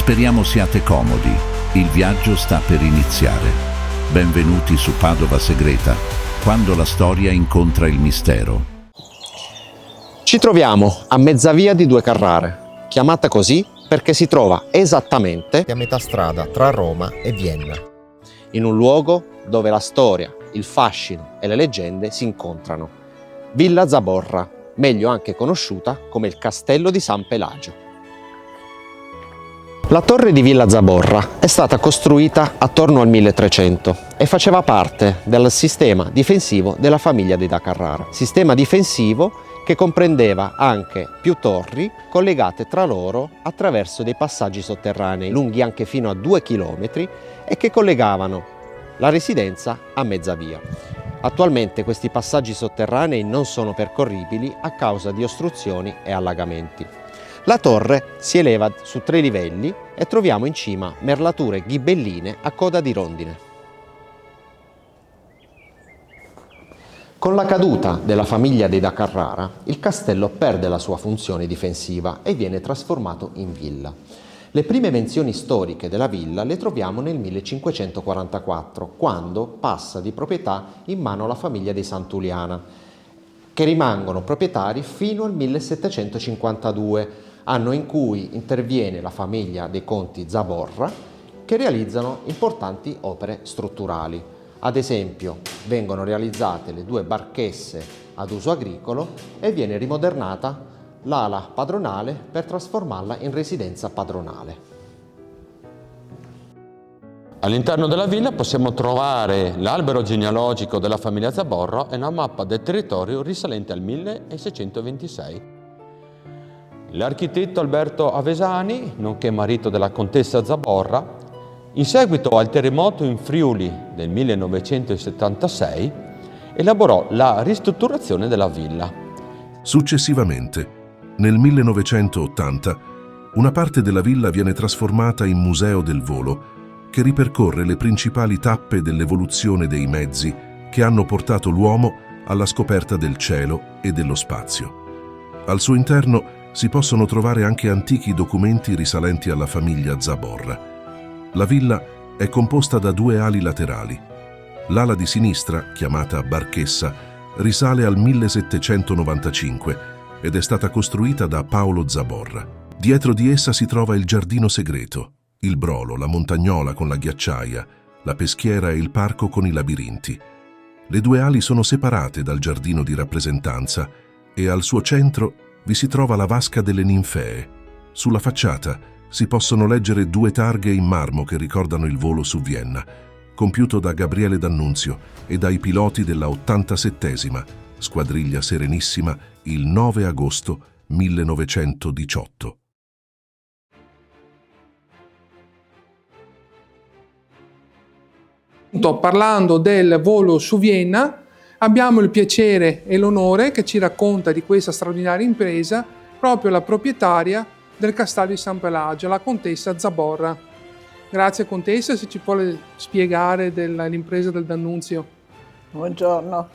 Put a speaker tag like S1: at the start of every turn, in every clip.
S1: Speriamo siate comodi, il viaggio sta per iniziare. Benvenuti su Padova Segreta, quando la storia incontra il mistero.
S2: Ci troviamo a mezza via di Due Carrare, chiamata così perché si trova esattamente
S3: a metà strada tra Roma e Vienna,
S2: in un luogo dove la storia, il fascino e le leggende si incontrano. Villa Zaborra, meglio anche conosciuta come il Castello di San Pelagio. La torre di Villa Zaborra è stata costruita attorno al 1300 e faceva parte del sistema difensivo della famiglia dei Da Carrara. Sistema difensivo che comprendeva anche più torri collegate tra loro attraverso dei passaggi sotterranei lunghi anche fino a 2 chilometri e che collegavano la residenza a mezza via. Attualmente questi passaggi sotterranei non sono percorribili a causa di ostruzioni e allagamenti. La torre si eleva su 3 livelli e troviamo in cima merlature ghibelline a coda di rondine. Con la caduta della famiglia dei Da Carrara, il castello perde la sua funzione difensiva e viene trasformato in villa. Le prime menzioni storiche della villa le troviamo nel 1544, quando passa di proprietà in mano alla famiglia dei Santuliana, che rimangono proprietari fino al 1752, anno in cui interviene la famiglia dei conti Zaborra, che realizzano importanti opere strutturali. Ad esempio, vengono realizzate le 2 barchesse ad uso agricolo e viene rimodernata l'ala padronale per trasformarla in residenza padronale.
S4: All'interno della villa possiamo trovare l'albero genealogico della famiglia Zaborra e una mappa del territorio risalente al 1626. L'architetto Alberto Avesani, nonché marito della contessa Zaborra, in seguito al terremoto in Friuli del 1976, elaborò la ristrutturazione della villa.
S5: Successivamente, nel 1980, una parte della villa viene trasformata in museo del volo, che ripercorre le principali tappe dell'evoluzione dei mezzi che hanno portato l'uomo alla scoperta del cielo e dello spazio. Al suo interno si possono trovare anche antichi documenti risalenti alla famiglia Zaborra. La villa è composta da 2 ali laterali. L'ala di sinistra, chiamata Barchessa, risale al 1795 ed è stata costruita da Paolo Zaborra. Dietro di essa si trova il giardino segreto, il brolo, la montagnola con la ghiacciaia, la peschiera e il parco con i labirinti. Le 2 ali sono separate dal giardino di rappresentanza e al suo centro vi si trova la vasca delle ninfee. Sulla facciata si possono leggere 2 targhe in marmo che ricordano il volo su Vienna, compiuto da Gabriele D'Annunzio e dai piloti della 87ª Squadriglia Serenissima il 9 agosto 1918.
S6: Parlando del volo su Vienna, abbiamo il piacere e l'onore che ci racconta di questa straordinaria impresa proprio la proprietaria del Castello di San Pelagio, la contessa Zaborra. Grazie contessa, se ci vuole spiegare dell'impresa del D'Annunzio.
S7: Buongiorno,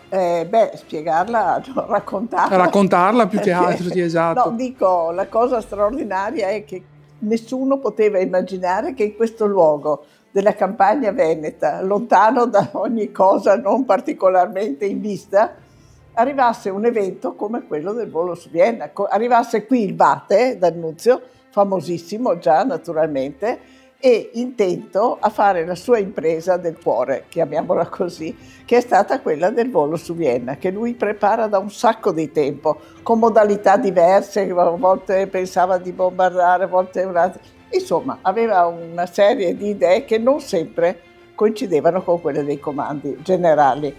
S7: spiegarla, raccontarla.
S6: Raccontarla più che altro, sì, esatto.
S7: No, dico, la cosa straordinaria è che nessuno poteva immaginare che in questo luogo della campagna veneta, lontano da ogni cosa non particolarmente in vista, arrivasse un evento come quello del volo su Vienna, arrivasse qui il Vate D'Annunzio, famosissimo già naturalmente, e intento a fare la sua impresa del cuore, chiamiamola così, che è stata quella del volo su Vienna, che lui prepara da un sacco di tempo, con modalità diverse, a volte pensava di bombardare, a volte un'altra. Insomma, aveva una serie di idee che non sempre coincidevano con quelle dei comandi generali.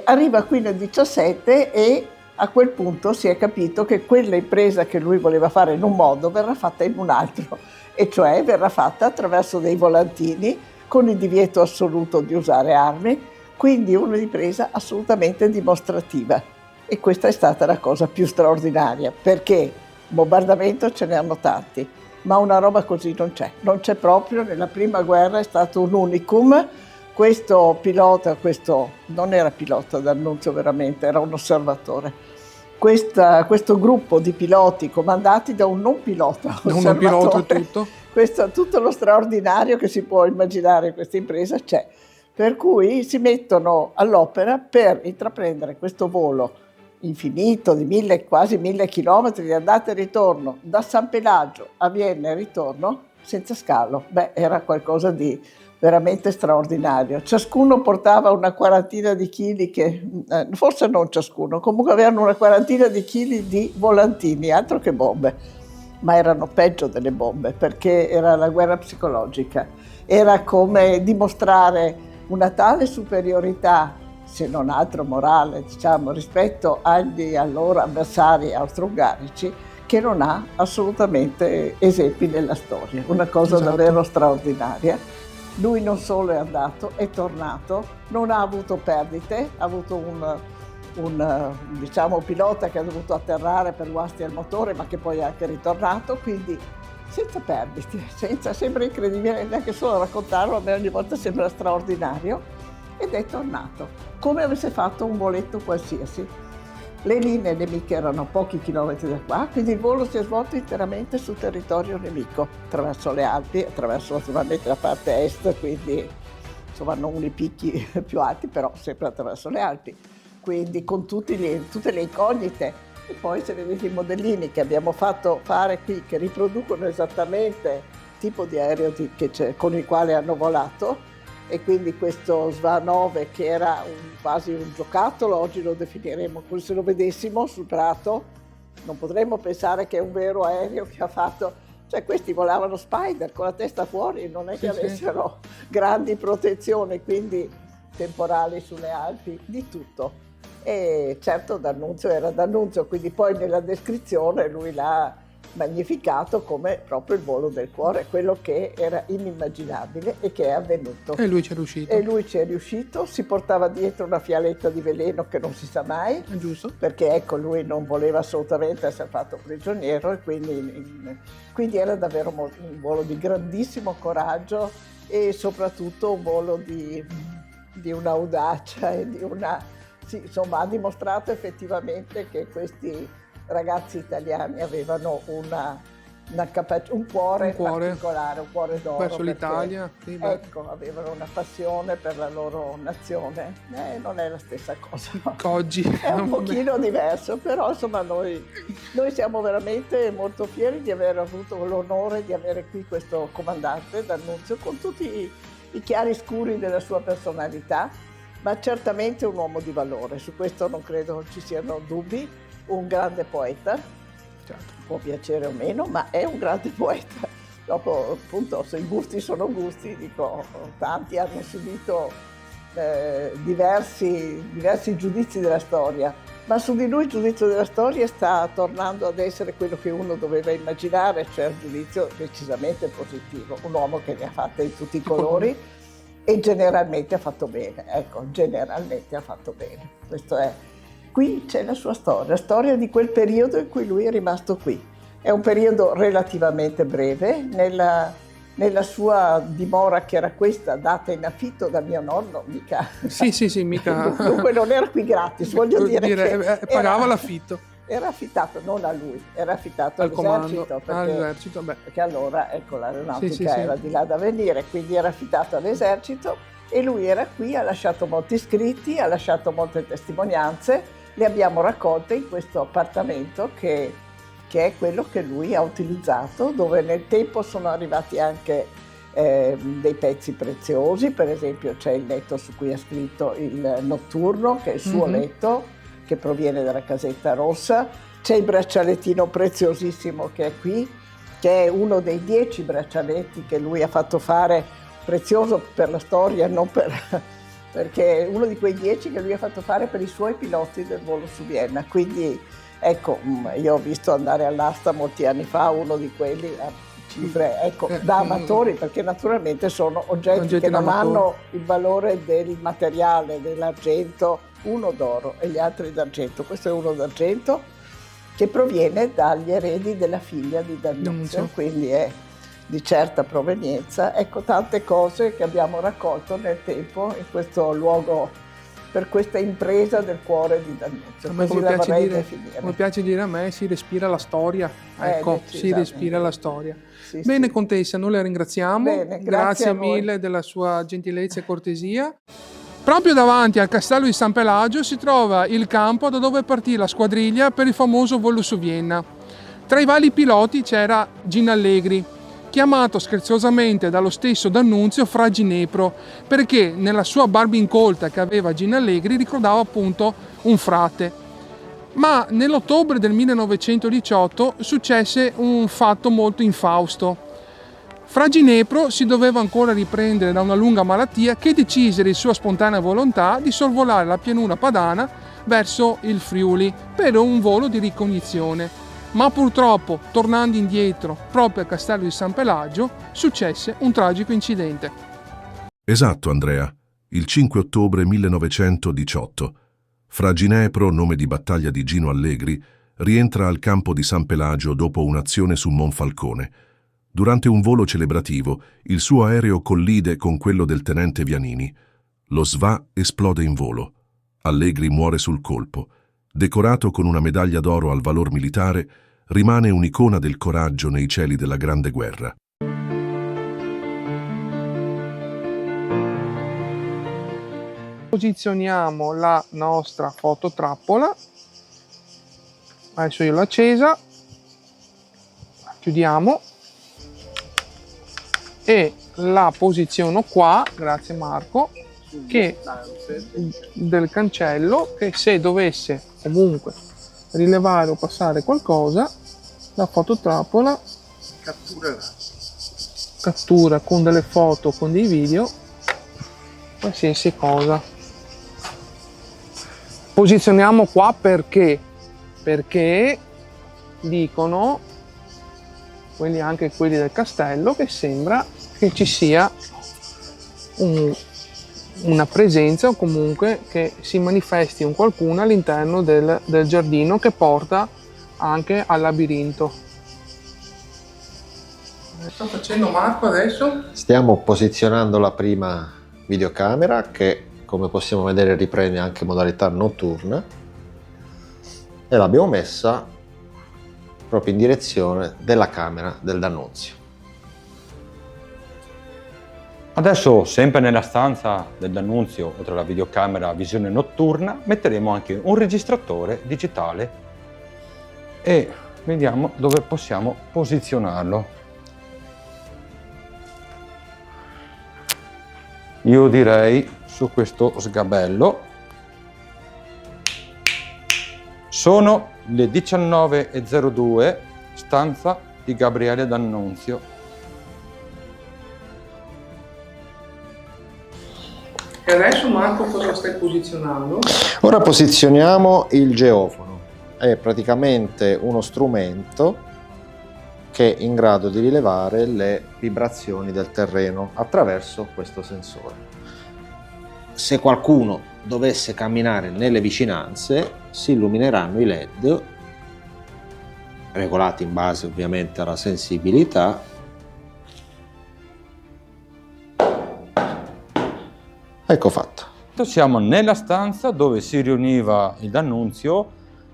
S7: Arriva qui nel 17 e a quel punto si è capito che quella impresa che lui voleva fare in un modo verrà fatta in un altro, e cioè verrà fatta attraverso dei volantini con il divieto assoluto di usare armi, quindi un'impresa assolutamente dimostrativa. E questa è stata la cosa più straordinaria, perché bombardamento ce ne hanno tanti, ma una roba così non c'è proprio. Nella prima guerra è stato un unicum. Questo pilota, questo non era pilota D'Annunzio veramente, era un osservatore. Questo gruppo di piloti comandati da un non pilota,
S6: tutto.
S7: tutto lo straordinario che si può immaginare in questa impresa c'è. Per cui si mettono all'opera per intraprendere questo volo infinito di quasi 1000 chilometri di andata e ritorno, da San Pelagio a Vienna e ritorno, senza scalo. Beh, era qualcosa di veramente straordinario. Ciascuno portava una quarantina di chili forse non ciascuno, comunque avevano una quarantina di chili di volantini, altro che bombe, ma erano peggio delle bombe, perché era la guerra psicologica. Era come dimostrare una tale superiorità, se non altro morale, diciamo, rispetto agli allora avversari austro-ungarici, che non ha assolutamente esempi nella storia. Una cosa
S6: Esatto.
S7: davvero straordinaria. Lui non solo è andato, è tornato, non ha avuto perdite, ha avuto un diciamo, pilota che ha dovuto atterrare per guasti al motore, ma che poi è anche ritornato, quindi senza perdite, sembra incredibile, neanche solo a raccontarlo, a me ogni volta sembra straordinario, ed è tornato, come avesse fatto un voletto qualsiasi. Le linee nemiche erano a pochi chilometri da qua, quindi il volo si è svolto interamente sul territorio nemico, attraverso le Alpi, attraverso naturalmente la parte est, quindi insomma non i picchi più alti, però sempre attraverso le Alpi, quindi con tutte le incognite. E poi se vedete i modellini che abbiamo fatto fare qui, che riproducono esattamente il tipo di aereo con il quale hanno volato, e quindi questo Sva-9 che era quasi un giocattolo, oggi lo definiremo, come se lo vedessimo sul prato, non potremmo pensare che è un vero aereo che ha fatto, cioè questi volavano Spider con la testa fuori, non è che avessero grandi protezioni, quindi temporali sulle Alpi, di tutto. E certo D'Annunzio era D'Annunzio, quindi poi nella descrizione lui l'ha magnificato come proprio il volo del cuore, quello che era inimmaginabile e che è avvenuto.
S6: E lui ci è riuscito.
S7: E lui ci è riuscito, si portava dietro una fialetta di veleno che non si sa mai,
S6: È giusto.
S7: perché ecco lui non voleva assolutamente essere fatto prigioniero, e quindi era davvero un volo di grandissimo coraggio e soprattutto un volo di un'audacia e di una... Sì, insomma, ha dimostrato effettivamente che questi ragazzi italiani avevano un cuore particolare, un cuore d'oro.
S6: Verso l'Italia. Sì,
S7: ecco, avevano una passione per la loro nazione. Non è la stessa cosa. No?
S6: Oggi.
S7: È un pochino diverso, però insomma noi siamo veramente molto fieri di aver avuto l'onore di avere qui questo comandante D'Annunzio con tutti i chiari scuri della sua personalità, ma certamente un uomo di valore, su questo non credo ci siano dubbi, un grande poeta, certo, può piacere o meno, ma è un grande poeta. Dopo appunto se i gusti sono gusti, dico, tanti hanno subito diversi giudizi della storia, ma su di lui il giudizio della storia sta tornando ad essere quello che uno doveva immaginare, cioè un giudizio decisamente positivo, un uomo che ne ha fatte di tutti i colori, e generalmente ha fatto bene, ecco, generalmente ha fatto bene. Questo è. Qui c'è la sua storia, la storia di quel periodo in cui lui è rimasto qui. È un periodo relativamente breve, nella sua dimora che era questa, data in affitto da mio nonno, mica...
S6: Sì, mica...
S7: Dunque non era qui gratis, voglio dire che...
S6: Pagava l'affitto.
S7: Era affittato non a lui, era affittato
S6: al
S7: all'esercito,
S6: all'esercito,
S7: perché allora ecco, l'aeronautica era di là da venire, quindi era affittato all'esercito e lui era qui, ha lasciato molti scritti, ha lasciato molte testimonianze, le abbiamo raccolte in questo appartamento che è quello che lui ha utilizzato, dove nel tempo sono arrivati anche dei pezzi preziosi, per esempio c'è il letto su cui ha scritto il notturno, che è il suo letto, che proviene dalla casetta rossa, c'è il braccialettino preziosissimo che è qui, che è uno dei 10 braccialetti che lui ha fatto fare, prezioso per la storia, non perché è uno di quei 10 che lui ha fatto fare per i suoi piloti del volo su Vienna, quindi ecco, io ho visto andare all'asta molti anni fa uno di quelli a cifre, ecco, da amatori, perché naturalmente sono oggetti che non hanno il valore del materiale, dell'argento, uno d'oro e gli altri d'argento. Questo è uno d'argento che proviene dagli eredi della figlia di D'Annunzio, quindi è di certa provenienza. Ecco, tante cose che abbiamo raccolto nel tempo in questo luogo per questa impresa del cuore di D'Annunzio. Così la vorrei definire.
S6: Come piace dire a me, si respira la storia. Ecco, si respira la storia.
S7: Sì,
S6: Bene,
S7: sì.
S6: Contessa, noi la ringraziamo.
S7: Bene,
S6: grazie
S7: a voi.
S6: mille della sua gentilezza e cortesia. Proprio davanti al castello di San Pelagio si trova il campo da dove partì la squadriglia per il famoso volo su Vienna. Tra i vari piloti c'era Gino Allegri, chiamato scherzosamente dallo stesso D'Annunzio Fra Ginepro, perché nella sua barba incolta che aveva Gino Allegri ricordava appunto un frate. Ma nell'ottobre del 1918 successe un fatto molto infausto. Fra Ginepro si doveva ancora riprendere da una lunga malattia che decise di sua spontanea volontà di sorvolare la pianura padana verso il Friuli per un volo di ricognizione. Ma purtroppo, tornando indietro proprio al castello di San Pelagio, successe un tragico incidente.
S5: Esatto, Andrea. Il 5 ottobre 1918, Fra Ginepro, nome di battaglia di Gino Allegri, rientra al campo di San Pelagio dopo un'azione su Monfalcone. Durante un volo celebrativo, il suo aereo collide con quello del tenente Vianini. Lo SVA esplode in volo. Allegri muore sul colpo. Decorato con una medaglia d'oro al valor militare, rimane un'icona del coraggio nei cieli della Grande Guerra.
S6: Posizioniamo la nostra fototrappola. Adesso io l'ho accesa. Chiudiamo. E la posiziono qua, grazie Marco, che del cancello, che se dovesse comunque rilevare o passare qualcosa, la fototrappola cattura con delle foto, con dei video, qualsiasi cosa. Posizioniamo qua perché dicono anche quelli del castello che sembra che ci sia una presenza o comunque che si manifesti un qualcuno all'interno del giardino che porta anche al labirinto. Sta facendo Marco adesso?
S2: Stiamo posizionando la prima videocamera che, come possiamo vedere, riprende anche modalità notturna e l'abbiamo messa proprio in direzione della camera del D'Annunzio.
S4: Adesso, sempre nella stanza del D'Annunzio, oltre alla videocamera a visione notturna, metteremo anche un registratore digitale e vediamo dove possiamo posizionarlo. Io direi su questo sgabello. Sono le 19:02, stanza di Gabriele D'Annunzio.
S6: E adesso Marco cosa stai posizionando?
S2: Ora posizioniamo il geofono. È praticamente uno strumento che è in grado di rilevare le vibrazioni del terreno attraverso questo sensore. Se qualcuno dovesse camminare nelle vicinanze, si illumineranno i LED, regolati in base ovviamente alla sensibilità. Ecco fatto.
S4: Siamo nella stanza dove si riuniva il D'Annunzio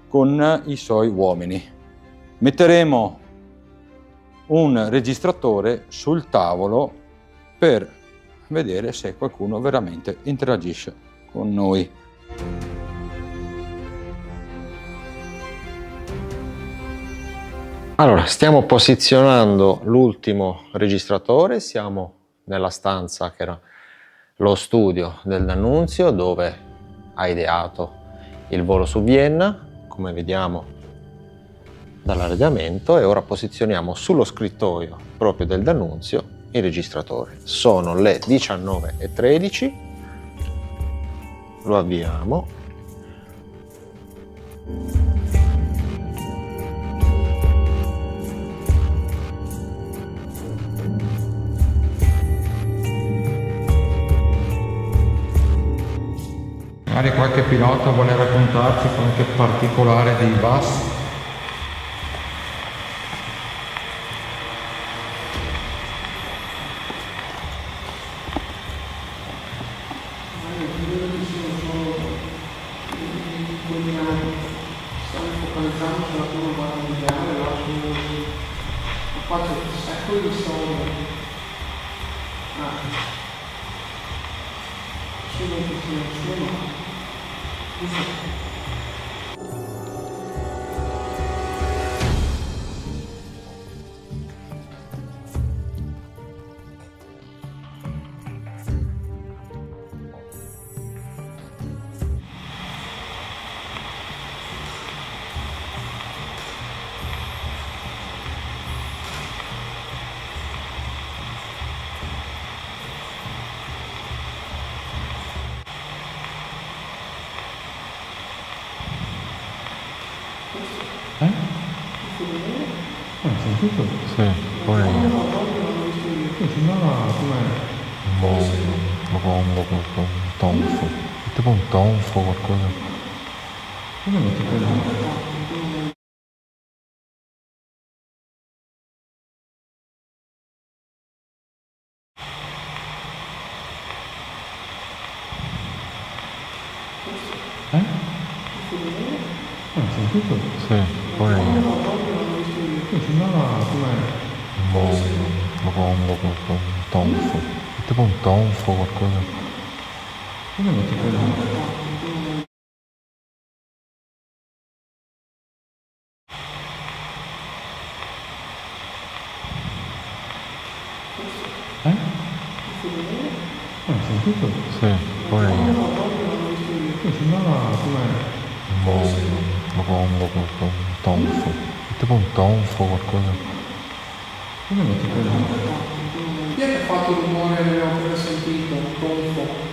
S4: con i suoi uomini. Metteremo un registratore sul tavolo per vedere se qualcuno veramente interagisce con noi.
S2: Allora, stiamo posizionando l'ultimo registratore, siamo nella stanza che era lo studio del D'Annunzio, dove ha ideato il volo su Vienna, come vediamo dall'arredamento, e ora posizioniamo sullo scrittoio proprio del D'Annunzio il registratore. Sono le 19:13, lo avviamo.
S4: Magari qualche pilota vuole raccontarci qualche particolare dei VAS.
S6: 4 secoli di storia. Sono
S8: Sentito? Sì, poi sembrava come un tonfo, tipo un tonfo qualcosa. Come non ti quello? Sentito? Sì, poi sembrava come un tonfo, tipo un tonfo qualcosa. Come non ti quello? Sentito? Sì, poi sembrava come un tonfo, tipo un tonfo qualcosa. Come non ti quello?
S6: Chi è che ha fatto il rumore che abbiamo appena sentito? Un tonfo.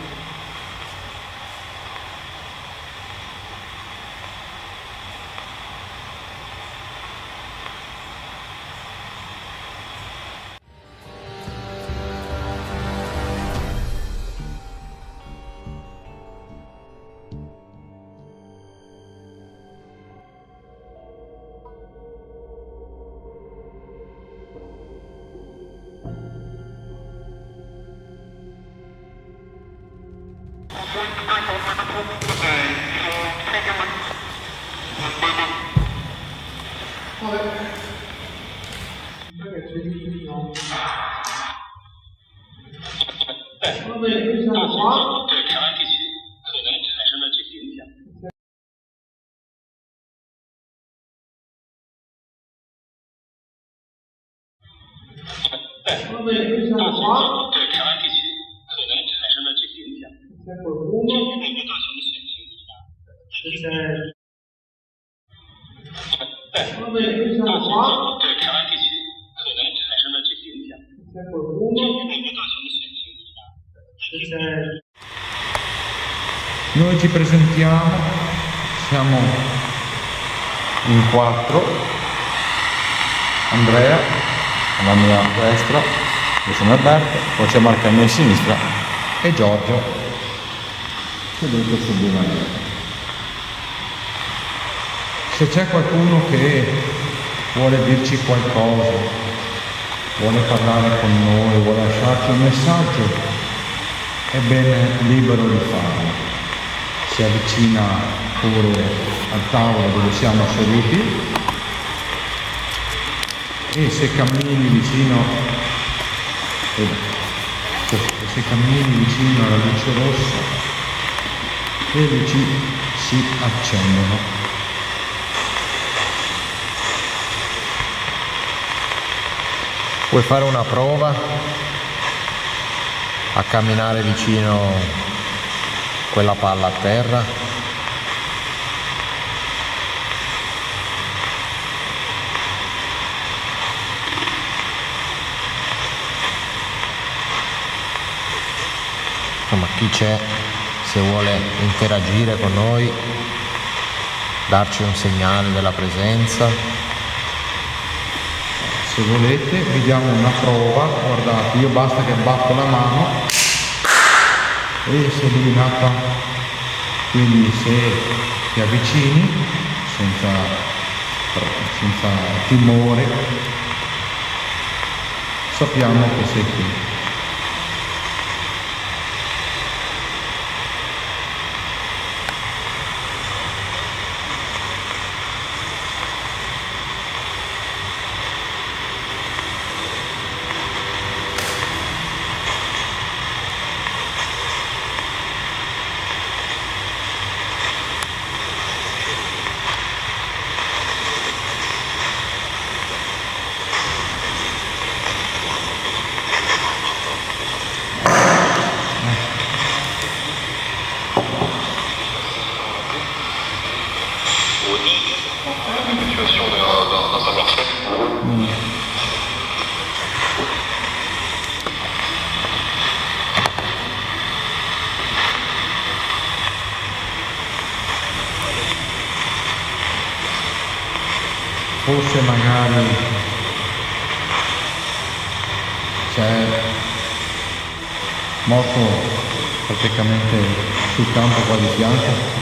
S8: Noi ci presentiamo, siamo in 4, Andrea alla mia destra, io sono Alberto, poi c'è Marco a mia sinistra e Giorgio seduto su di me. Se c'è qualcuno che vuole dirci qualcosa, vuole parlare con noi, vuole lasciarci un messaggio, è bene libero di farlo. Si avvicina pure al tavolo dove siamo seduti e se cammini vicino alla luce rossa le luci si accendono.
S3: Vuoi fare una prova a camminare vicino quella palla a terra? Insomma, chi c'è, se vuole interagire con noi, darci un segnale della presenza.
S8: Se volete vi diamo una prova, guardate, io basta che batto la mano e si è illuminata, quindi se ti avvicini senza timore sappiamo che sei qui. Forse magari c'è morto praticamente sul campo qua di fianco.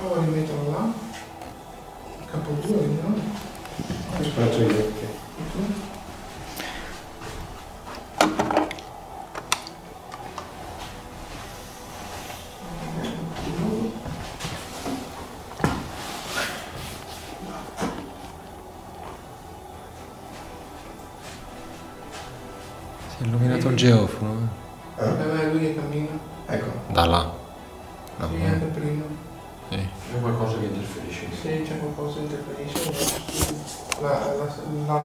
S6: Poi rimettono là, capo 2, no?
S2: Faccio gli occhi.
S3: Si è illuminato il geofono.
S6: Lui che cammina.
S2: Ecco.
S3: Da là. Da
S6: Sì,
S3: là.
S6: anche prima.
S3: Sì.
S2: C'è qualcosa che interferisce.
S6: Sì, c'è qualcosa che interferisce. La